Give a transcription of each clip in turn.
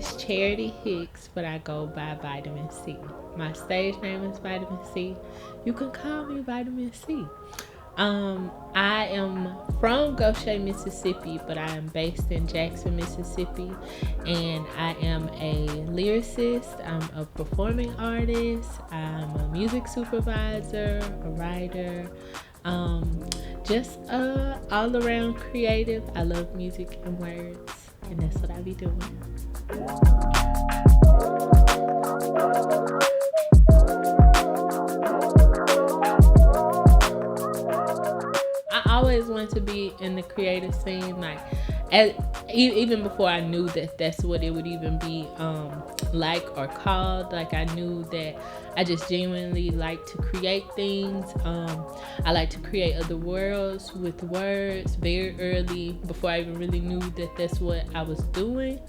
is Charity Hicks, but I go by Vitamin C. My stage name is Vitamin C. You can call me Vitamin C. I am from Goshen, Mississippi, but I am based in Jackson, Mississippi, and I am a lyricist. I'm a performing artist. I'm a music supervisor, a writer, just all around creative. I love music and words, and that's what I be doing. I always wanted to be in the creative scene, like even before I knew that that's what it would even be like or called. Like I knew that I just genuinely like to create things. I like to create other worlds with words very early before I even really knew that that's what I was doing.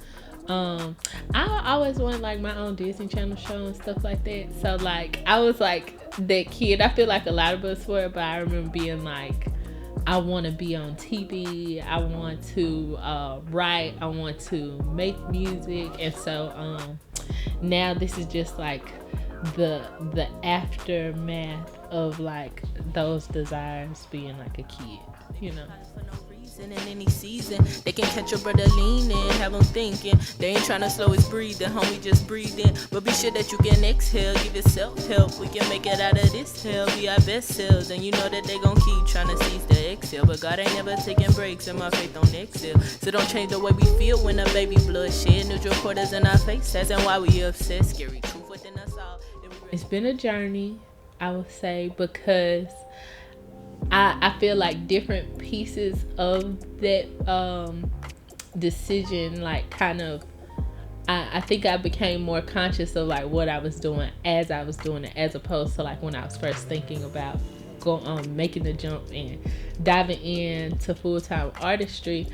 I always wanted like my own Disney Channel show and stuff like that. So like I was like that kid. I feel like a lot of us were, but I remember being like, I want to be on TV. I want to write. I want to make music. And so now this is just like the aftermath of like those desires being like a kid, you know. In any season, they can catch your brother leaning, have him thinking. They ain't trying to slow his breathing, homie, just breathing. But be sure that you can exhale, give yourself help. We can make it out of this hell, be our best selves. And you know that they gon' keep trying to seize the exhale. But God ain't never taking breaks, and my faith on exhale. So don't change the way we feel when the baby blood shed. Neutral quarters in our faces, and why we obsessed. Scary truth within us all. It's been a journey, I would say, because I feel like different pieces of that decision, like kind of, I think I became more conscious of like what I was doing as I was doing it, as opposed to like when I was first thinking about making the jump and diving into full-time artistry.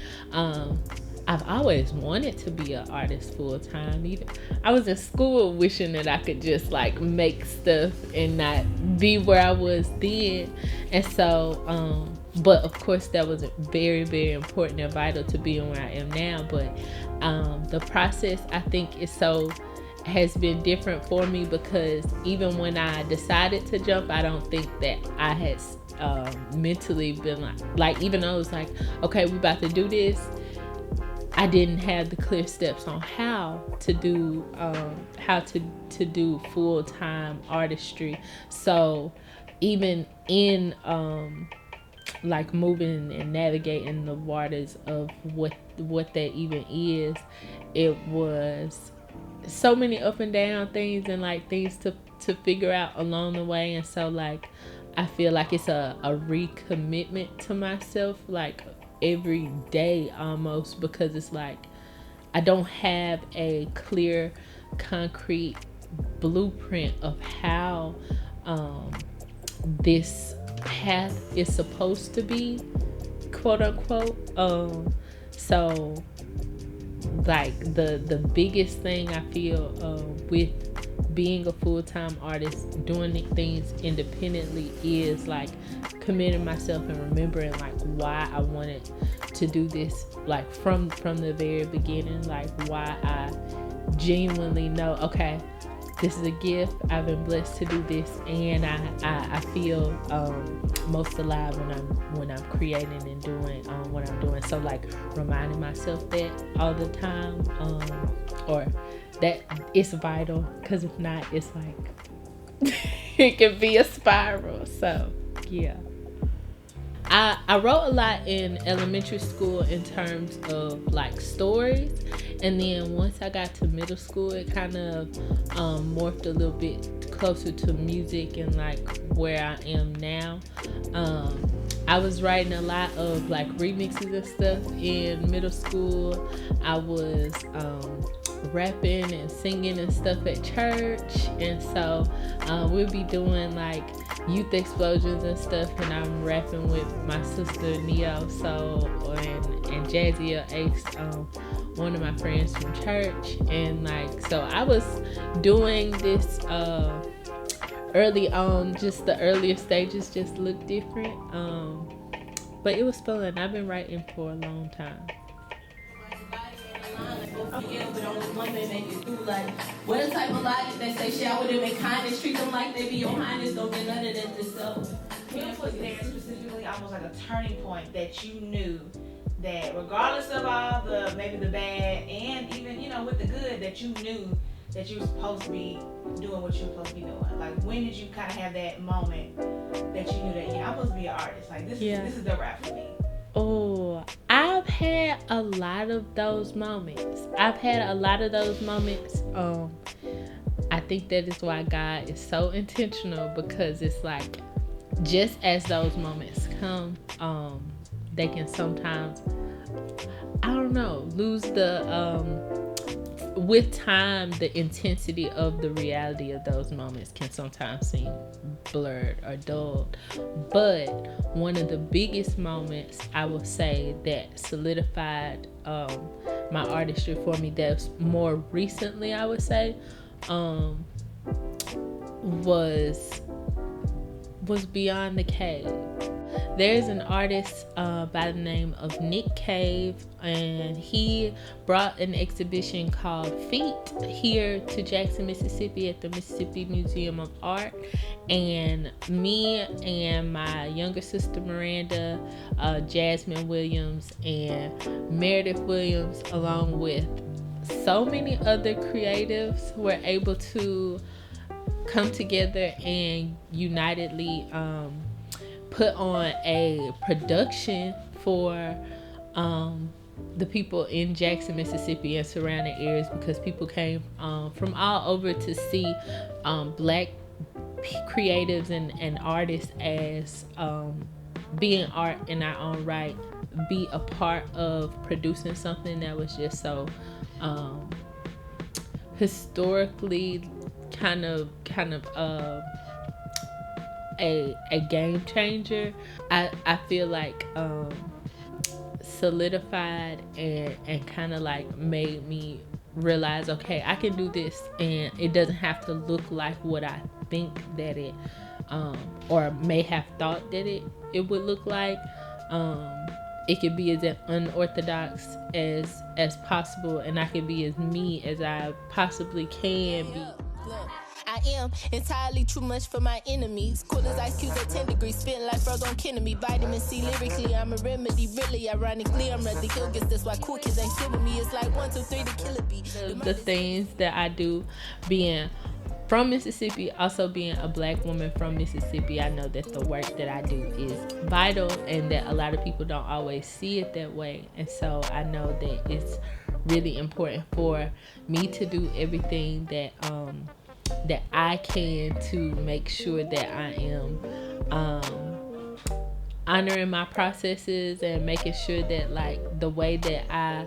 I've always wanted to be an artist full-time. Even I was in school wishing that I could just like make stuff and not be where I was then. And so but of course that was very, very important and vital to being where I am now. But the process, I think, has been different for me, because even when I decided to jump, I don't think that I had mentally been like even though it was like, okay, we about to do this, I didn't have the clear steps on how to do full-time artistry. So even in like moving and navigating the waters of what that even is, it was so many up and down things and like things to figure out along the way. And so like I feel like it's a recommitment to myself, like every day almost, because it's like I don't have a clear, concrete blueprint of how this path is supposed to be, quote unquote. So like the biggest thing I feel with being a full-time artist, doing things independently, is like committing myself and remembering like why I wanted to do this, like from the very beginning, like why I genuinely know, okay, this is a gift, I've been blessed to do this, and I feel most alive when I'm creating and doing what I'm doing. So like reminding myself that all the time, or that it's vital, because if not, it's like it can be a spiral. So yeah, I wrote a lot in elementary school in terms of like stories, and then once I got to middle school, it kind of morphed a little bit closer to music and like where I am now. I was writing a lot of like remixes and stuff in middle school. I was rapping and singing and stuff at church, and so we'll be doing like youth explosions and stuff, and I'm rapping with my sister Neo Soul and Jazzy Ace, one of my friends from church. And like, so I was doing this early on, just the earlier stages just look different, but it was fun. I've been writing for a long time. But only one may make it through. Like, what the type of logic they say shower them in kindness, treat them like they be your highness, don't get none of that yourself. When was there specifically almost like a turning point that you knew that regardless of all the maybe the bad and even with the good, that you knew that you were supposed to be doing what you were supposed to be doing? Like, when did you kind of have that moment that you knew that I'm supposed to be an artist? Like, this is the rap for me. Oh, I've had a lot of those moments. I think that is why God is so intentional, because it's like, just as those moments come, they can sometimes, I don't know, lose with time, the intensity of the reality of those moments can sometimes seem blurred or dulled. But one of the biggest moments, I will say, that solidified my artistry for me, that's more recently, I would say, was Beyond the Cave. There's an artist by the name of Nick Cave, and he brought an exhibition called Feet here to Jackson, Mississippi at the Mississippi Museum of Art. And me and my younger sister Miranda, Jasmine Williams, and Meredith Williams, along with so many other creatives, were able to come together and unitedly put on a production for the people in Jackson, Mississippi and surrounding areas, because people came from all over to see Black creatives and artists as being art in our own right, be a part of producing something that was just so historically kind of a game changer. I feel like solidified and kind of like made me realize, okay, I can do this, and it doesn't have to look like what I think that it or may have thought that it would look like. It could be as unorthodox as possible, and I can be as me as I possibly can be. I am entirely too much for my enemies. Cool as ice cubes at 10 degrees, spitting like froze on me. Vitamin C lyrically, I'm a remedy. Really, ironically, I'm ready to kill. That's why cool kids ain't still with me. It's like 1, 2, 3 to kill a beat. The things that I do, being from Mississippi, also being a Black woman from Mississippi, I know that the work that I do is vital, and that a lot of people don't always see it that way. And so I know that it's really important for me to do everything that I can to make sure that I am honoring my processes and making sure that, like, the way that I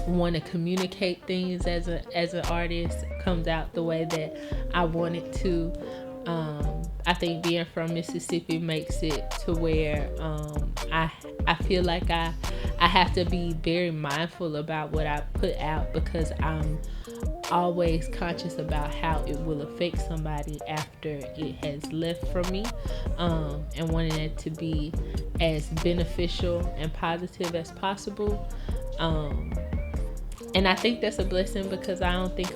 want to communicate things as an artist comes out the way that I want it to. I think being from Mississippi makes it to where I feel like I have to be very mindful about what I put out, because I'm always conscious about how it will affect somebody after it has left from me, and wanting it to be as beneficial and positive as possible. And I think that's a blessing, because I don't think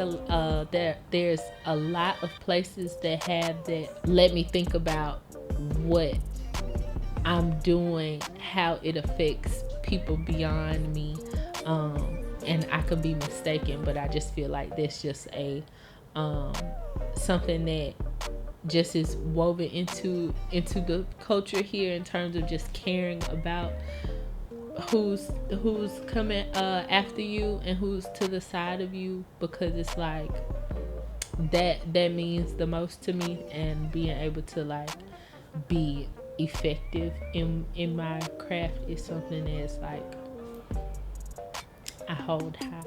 there's a lot of places that have that let me think about what I'm doing, how it affects people beyond me. And I could be mistaken, but I just feel like there's just a something that just is woven into the culture here, in terms of just caring about who's coming after you and who's to the side of you, because it's like that means the most to me. And being able to, like, be effective in my craft is something that's like I hold high.